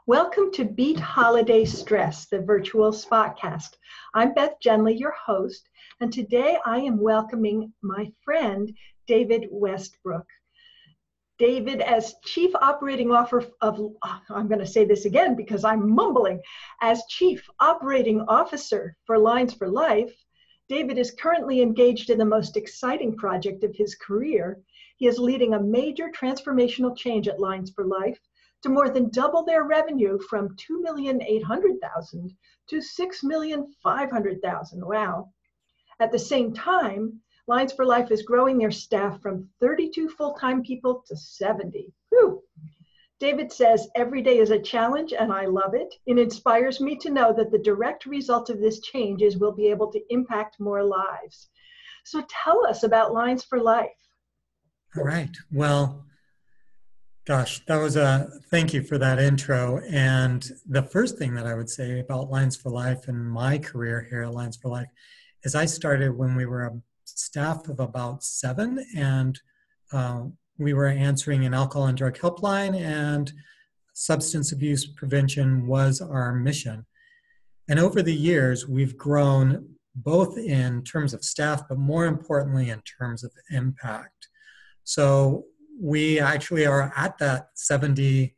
Welcome to Beat Holiday Stress, the virtual spotcast. I'm Beth Genly, your host, and today I am welcoming my friend, David Westbrook. David, as Chief Operating Officer of, I'm going to say this again because I'm mumbling, as Chief Operating Officer for Lines for Life, David is currently engaged in the most exciting project of his career. He is leading a major transformational change at Lines for Life to more than double their revenue from $2,800,000 to $6,500,000. Wow. At the same time, Lines for Life is growing their staff from 32 full-time people to 70. Whew. David says, every day is a challenge and I love it. It inspires me to know that the direct result of this change is we'll be able to impact more lives. So tell us about Lines for Life. All right. Well, gosh, thank you for that intro. And the first thing that I would say about Lines for Life and my career here at Lines for Life is I started when we were a staff of about 7, and we were answering an alcohol and drug helpline, and substance abuse prevention was our mission. And over the years, we've grown both in terms of staff, but more importantly, in terms of impact. So we actually are at that 70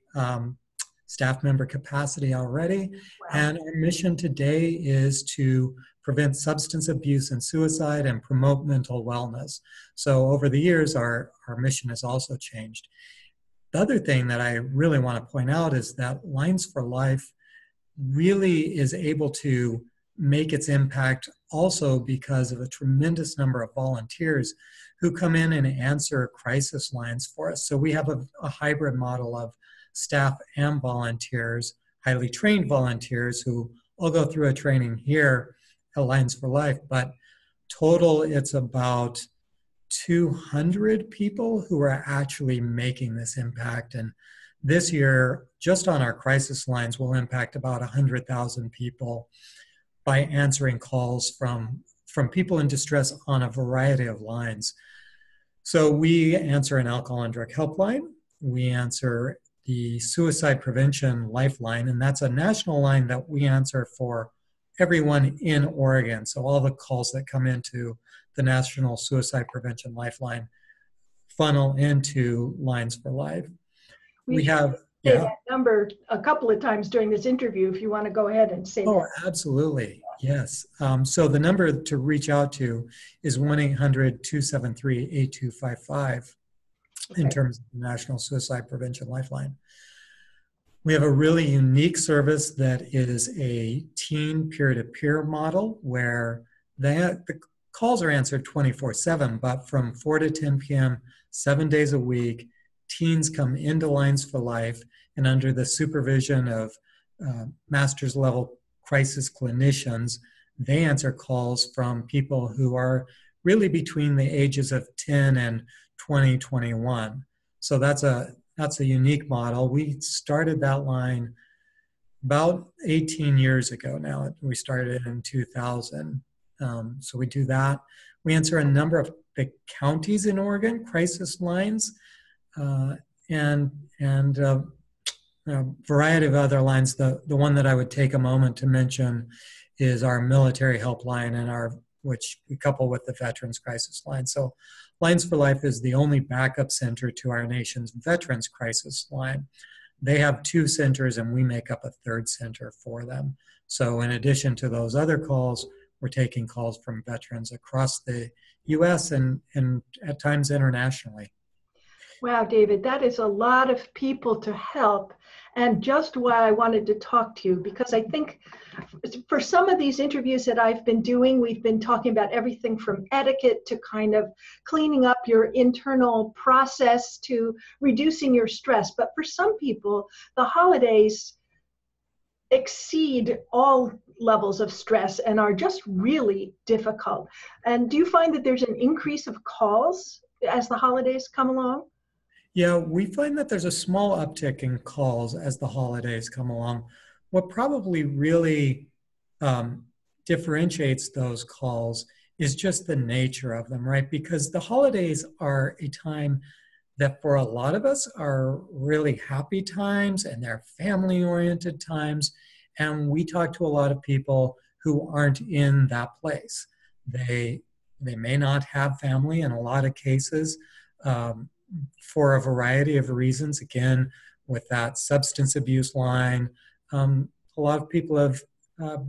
staff member capacity already. Wow. And our mission today is to prevent substance abuse and suicide and promote mental wellness. So over the years, our mission has also changed. The other thing that I really want to point out is that Lines for Life really is able to make its impact also because of a tremendous number of volunteers who come in and answer crisis lines for us. So we have a hybrid model of staff and volunteers, highly trained volunteers who all go through a training here at Lines for Life, but total it's about 200 people who are actually making this impact. And this year, just on our crisis lines, we'll impact about 100,000 people by answering calls from people in distress on a variety of lines. So we answer an alcohol and drug helpline. We answer the suicide prevention lifeline, and that's a national line that we answer for everyone in Oregon. So all the calls that come into the National Suicide Prevention Lifeline funnel into Lines for Life. We have that number a couple of times during this interview if you want to go ahead and say that. Oh, absolutely. Yes. So the number to reach out to is 1-800-273-8255 in terms of the National Suicide Prevention Lifeline. We have a really unique service that is a teen peer-to-peer model where the calls are answered 24/7, but from 4 to 10 p.m., 7 days a week, teens come into Lines for Life, and under the supervision of master's level crisis clinicians, they answer calls from people who are really between the ages of 10 and 20, 21. So that's a unique model. We started that line about 18 years ago now. We started in 2000. So we do that. We answer a number of the counties in Oregon, crisis lines, and a variety of other lines. The one that I would take a moment to mention is our military helpline and which we couple with the Veterans Crisis Line. So Lines for Life is the only backup center to our nation's Veterans Crisis Line. They have 2 centers and we make up a 3rd center for them. So in addition to those other calls, we're taking calls from veterans across the U.S. and at times internationally. Wow, David, that is a lot of people to help, and just why I wanted to talk to you, because I think for some of these interviews that I've been doing, we've been talking about everything from etiquette to kind of cleaning up your internal process to reducing your stress. But for some people, the holidays exceed all levels of stress and are just really difficult. And do you find that there's an increase of calls as the holidays come along? Yeah, we find that there's a small uptick in calls as the holidays come along. What probably really differentiates those calls is just the nature of them, right? Because the holidays are a time that for a lot of us are really happy times and they're family-oriented times. And we talk to a lot of people who aren't in that place. They may not have family in a lot of cases, for a variety of reasons. Again, with that substance abuse line, a lot of people have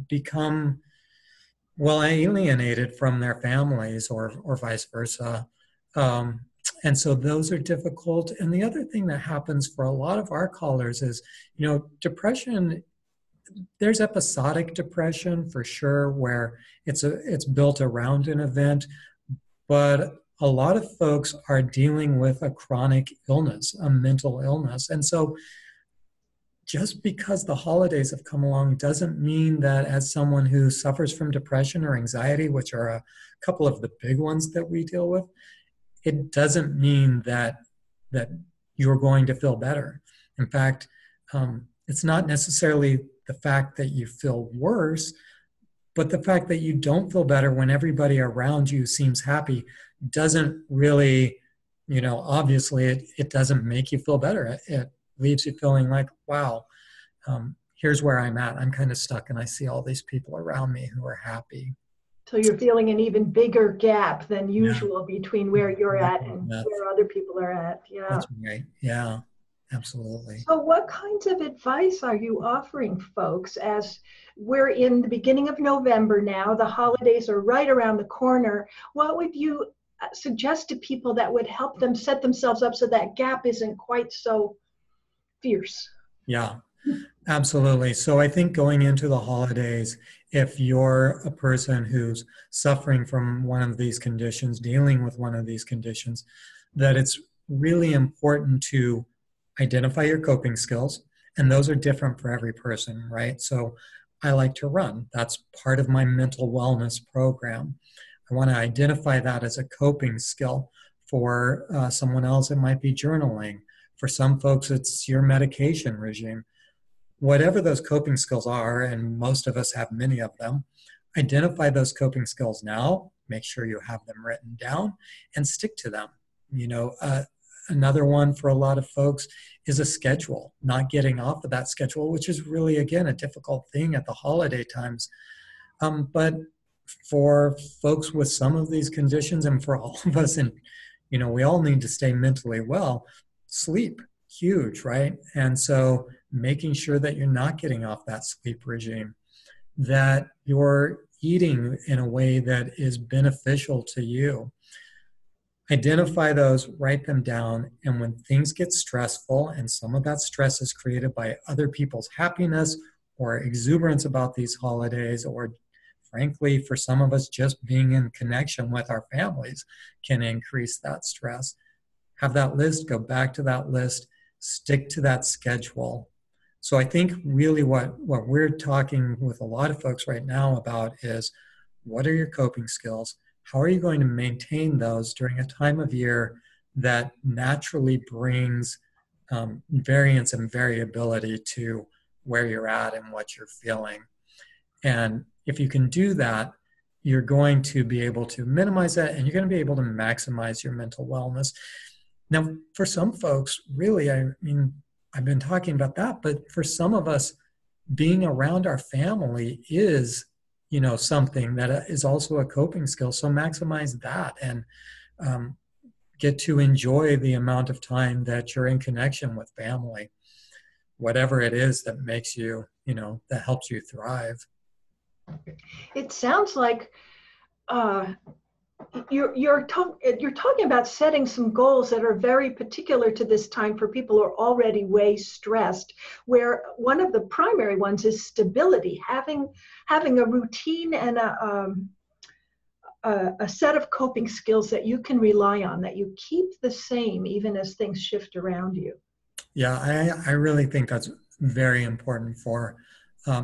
become well alienated from their families, or vice versa. And so those are difficult. And the other thing that happens for a lot of our callers is, depression, there's episodic depression for sure, where it's built around an event, but a lot of folks are dealing with a chronic illness, a mental illness. And so just because the holidays have come along doesn't mean that, as someone who suffers from depression or anxiety, which are a couple of the big ones that we deal with, it doesn't mean that you're going to feel better. In fact, it's not necessarily the fact that you feel worse, but the fact that you don't feel better when everybody around you seems happy doesn't really, obviously it doesn't make you feel better. It leaves you feeling like, wow, here's where I'm at. I'm kind of stuck and I see all these people around me who are happy. So you're feeling an even bigger gap than usual between where you're at and where other people are at. Yeah. That's right. Yeah, absolutely. So what kinds of advice are you offering folks, as we're in the beginning of November now, the holidays are right around the corner? What would you suggest to people that would help them set themselves up so that gap isn't quite so fierce? Yeah, absolutely. So I think going into the holidays, if you're a person who's suffering from one of these conditions, dealing with one of these conditions, that it's really important to identify your coping skills. And those are different for every person, right? So I like to run. That's part of my mental wellness program. I want to identify that as a coping skill. For someone else, it might be journaling. For some folks, it's your medication regime. Whatever those coping skills are, and most of us have many of them, identify those coping skills now, make sure you have them written down, and stick to them. Another one for a lot of folks is a schedule, not getting off of that schedule, which is really, again, a difficult thing at the holiday times. But for folks with some of these conditions, and for all of us, and we all need to stay mentally well, sleep, huge, right? And so making sure that you're not getting off that sleep regime, that you're eating in a way that is beneficial to you. Identify those, write them down, and when things get stressful, and some of that stress is created by other people's happiness or exuberance about these holidays, or frankly, for some of us, just being in connection with our families can increase that stress. Have that list, go back to that list, stick to that schedule. So I think really what we're talking with a lot of folks right now about is, what are your coping skills? How are you going to maintain those during a time of year that naturally brings variance and variability to where you're at and what you're feeling? And if you can do that, you're going to be able to minimize that, and you're going to be able to maximize your mental wellness. Now, for some folks, really, I mean, I've been talking about that, but for some of us, being around our family is, something that is also a coping skill. So maximize that and get to enjoy the amount of time that you're in connection with family, whatever it is that makes you, that helps you thrive. It sounds like you're talking about setting some goals that are very particular to this time for people who are already way stressed, where one of the primary ones is stability, having a routine and a set of coping skills that you can rely on, that you keep the same even as things shift around you. Yeah, I really think that's very important for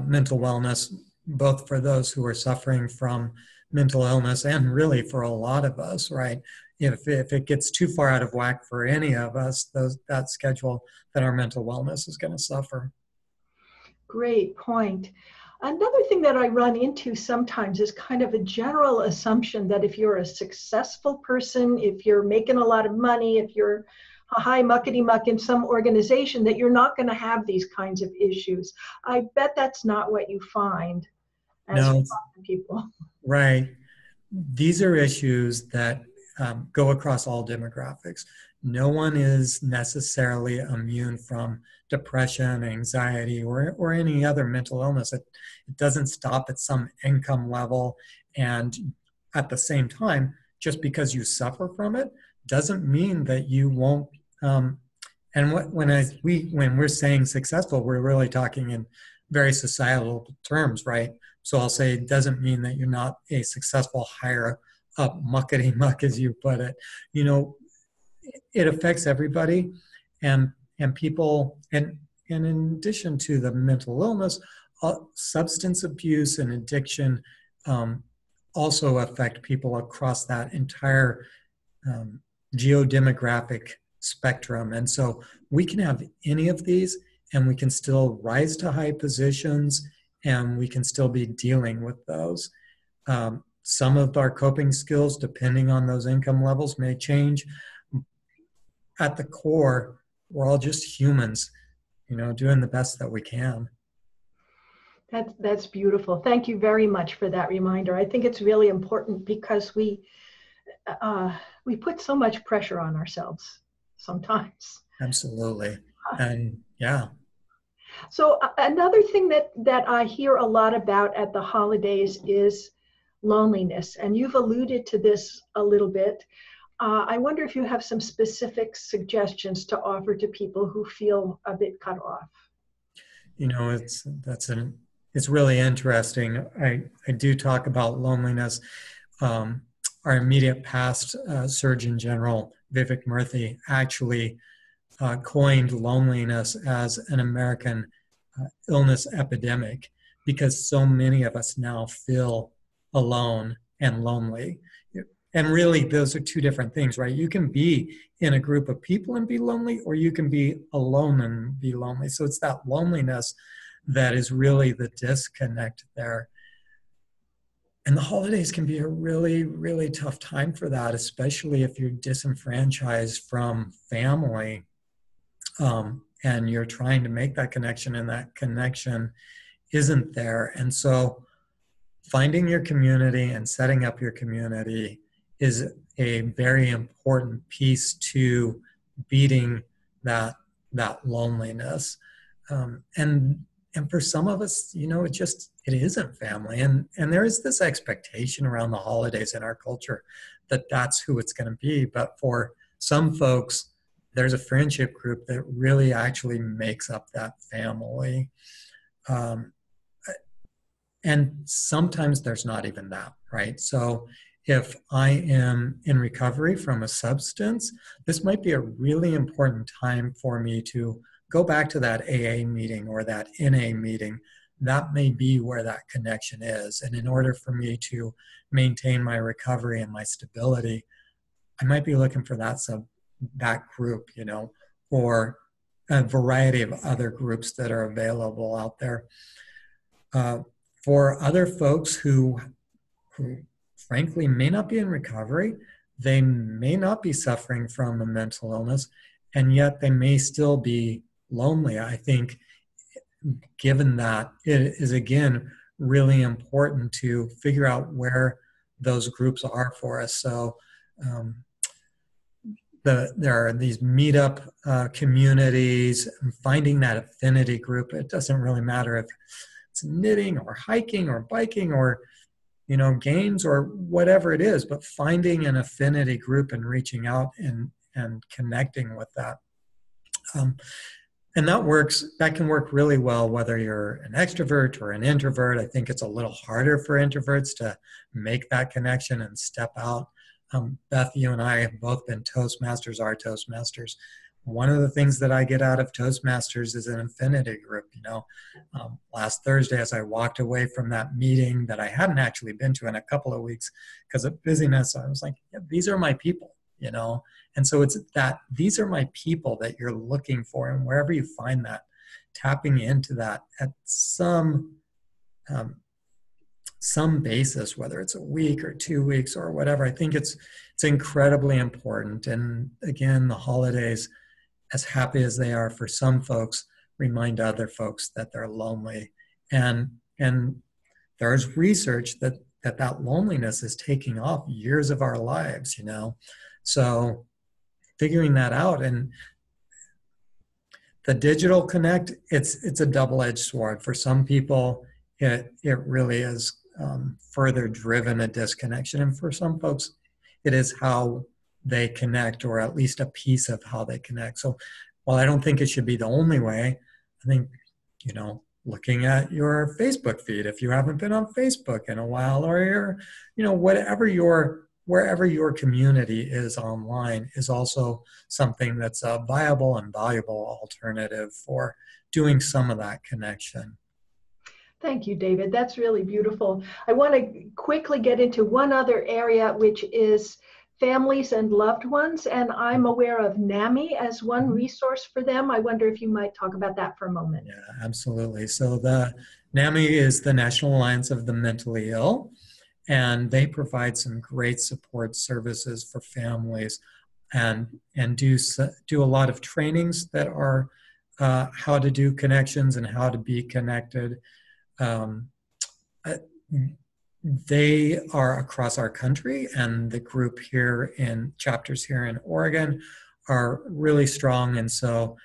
mental wellness, both for those who are suffering from mental illness and really for a lot of us, right? If it gets too far out of whack for any of us, that schedule, then our mental wellness is going to suffer. Great point. Another thing that I run into sometimes is kind of a general assumption that if you're a successful person, if you're making a lot of money, if you're high muckety muck in some organization that you're not going to have these kinds of issues. I bet that's not what you find as No, you it's talk to people. right. These are issues that go across all demographics. No one is necessarily immune from depression, anxiety, or any other mental illness. It doesn't stop at some income level. And at the same time, just because you suffer from it doesn't mean that you won't. And when we're saying successful, we're really talking in very societal terms, right? So I'll say it doesn't mean that you're not a successful higher up muckety muck, as you put it. You know, it affects everybody, and people, and in addition to the mental illness, substance abuse and addiction also affect people across that entire geodemographic spectrum. And so we can have any of these, and we can still rise to high positions, and we can still be dealing with those. Some of our coping skills, depending on those income levels, may change. At the core, we're all just humans, doing the best that we can. That's beautiful. Thank you very much for that reminder. I think it's really important because we put so much pressure on ourselves sometimes. Absolutely. And yeah. So another thing that I hear a lot about at the holidays is loneliness. And you've alluded to this a little bit. I wonder if you have some specific suggestions to offer to people who feel a bit cut off. It's really interesting. I do talk about loneliness. Our immediate past Surgeon General, Vivek Murthy, actually coined loneliness as an American illness epidemic because so many of us now feel alone and lonely. And really, those are two different things, right? You can be in a group of people and be lonely, or you can be alone and be lonely. So it's that loneliness that is really the disconnect there. And the holidays can be a really, really tough time for that, especially if you're disenfranchised from family and you're trying to make that connection, and that connection isn't there. And so finding your community and setting up your community is a very important piece to beating that loneliness. And for some of us, it isn't family. And there is this expectation around the holidays in our culture that that's who it's going to be. But for some folks, there's a friendship group that really actually makes up that family. And sometimes there's not even that, right? So if I am in recovery from a substance, this might be a really important time for me to go back to that AA meeting or that NA meeting. That may be where that connection is. And in order for me to maintain my recovery and my stability, I might be looking for that group, or a variety of other groups that are available out there. For other folks who frankly may not be in recovery, they may not be suffering from a mental illness, and yet they may still be lonely. I think given that, it is again really important to figure out where those groups are for us. So there are these meetup communities, and finding that affinity group. It doesn't really matter if it's knitting or hiking or biking or games or whatever it is, but finding an affinity group and reaching out and connecting with that. And that can work really well, whether you're an extrovert or an introvert. I think it's a little harder for introverts to make that connection and step out. Beth, you and I have both been Toastmasters, are Toastmasters. One of the things that I get out of Toastmasters is an affinity group. Last Thursday, as I walked away from that meeting that I hadn't actually been to in a couple of weeks because of busyness, I was like, yeah, these are my people, And so it's that these are my people that you're looking for, and wherever you find that, tapping into that at some basis, whether it's a week or 2 weeks or whatever, I think it's incredibly important. And again, the holidays as happy as they are for some folks, remind other folks that they're lonely. And there's research that loneliness is taking off years of our lives, you know. So figuring that out, and the digital connect, it's a double-edged sword. For some people, it really is further driven a disconnection, and for some folks, it is how they connect, or at least a piece of how they connect. So while I don't think it should be the only way, I think, you know, looking at your Facebook feed, if you haven't been on Facebook in a while, or your, you know, wherever your community is online, is also something that's a viable and valuable alternative for doing some of that connection. Thank you, David. That's really beautiful. I want to quickly get into one other area, which is families and loved ones. And I'm aware of NAMI as one resource for them. I wonder if you might talk about that for a moment. Yeah, absolutely. So the NAMI is the National Alliance of the Mentally Ill, and they provide some great support services for families, and do a lot of trainings that are how to do connections and how to be connected. They are across our country, and the group here in chapters here in Oregon are really strong. And so,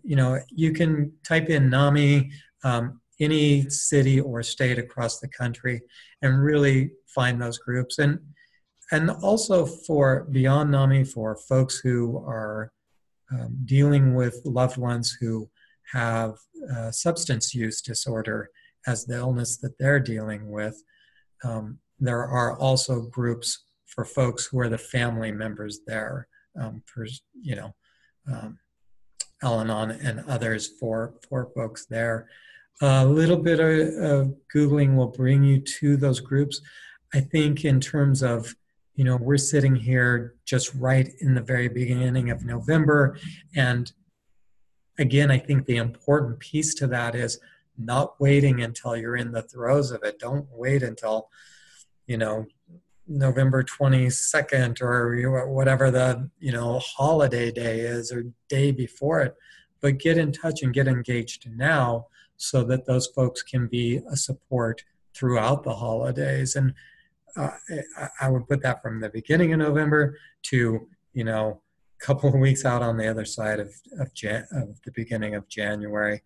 you know, you can type in NAMI, any city or state across the country, and really find those groups. And also for beyond NAMI, for folks who are dealing with loved ones who have substance use disorder as the illness that they're dealing with. There are also groups for folks who are the family members there, for, you know, Al-Anon and others for folks there. A little bit of Googling will bring you to those groups. I think in terms of, you know, we're sitting here just right in the very beginning of November. And again, I think the important piece to that is not waiting until you're in the throes of it. Don't wait until, you know, November 22nd or whatever the, you know, holiday day is, or day before it, but get in touch and get engaged now, so that those folks can be a support throughout the holidays. And I would put that from the beginning of November to, you know, a couple of weeks out on the other side of the beginning of January.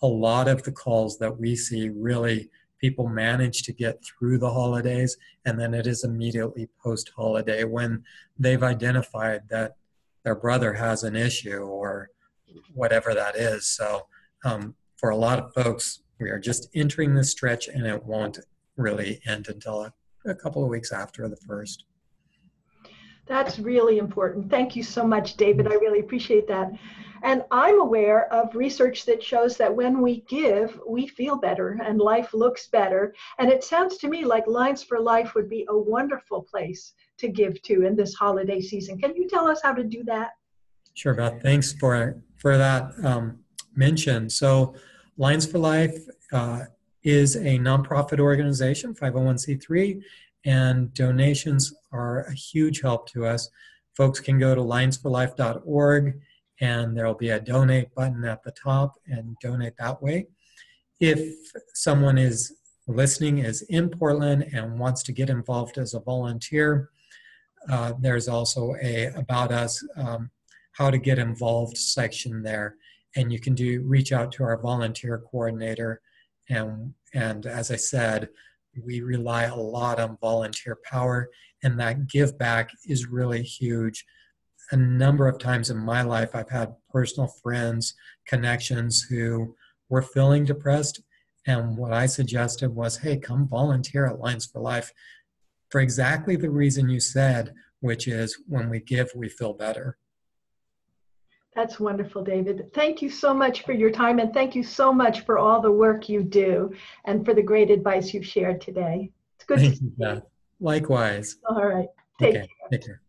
A lot of the calls that we see, really, people manage to get through the holidays, and then it is immediately post-holiday when they've identified that their brother has an issue or whatever that is. So for a lot of folks, we are just entering this stretch, and it won't really end until a couple of weeks after the first. That's really important. Thank you so much, David. I really appreciate that. And I'm aware of research that shows that when we give, we feel better and life looks better. And it sounds to me like Lines for Life would be a wonderful place to give to in this holiday season. Can you tell us how to do that? Sure, Beth. Thanks for that mention. So Lines for Life is a nonprofit organization, 501c3, and donations are a huge help to us. Folks can go to linesforlife.org, and there will be a donate button at the top, and donate that way. If someone is listening is in Portland and wants to get involved as a volunteer, there's also a About Us, how to get involved section there, and you can reach out to our volunteer coordinator. And as I said, we rely a lot on volunteer power, and that give back is really huge. A number of times in my life, I've had personal friends, connections who were feeling depressed, and what I suggested was, hey, come volunteer at Lines for Life for exactly the reason you said, which is when we give, we feel better. That's wonderful, David. Thank you so much for your time, and thank you so much for all the work you do and for the great advice you've shared today. It's good to see you. Beth. Likewise. All right. Take care. Take care.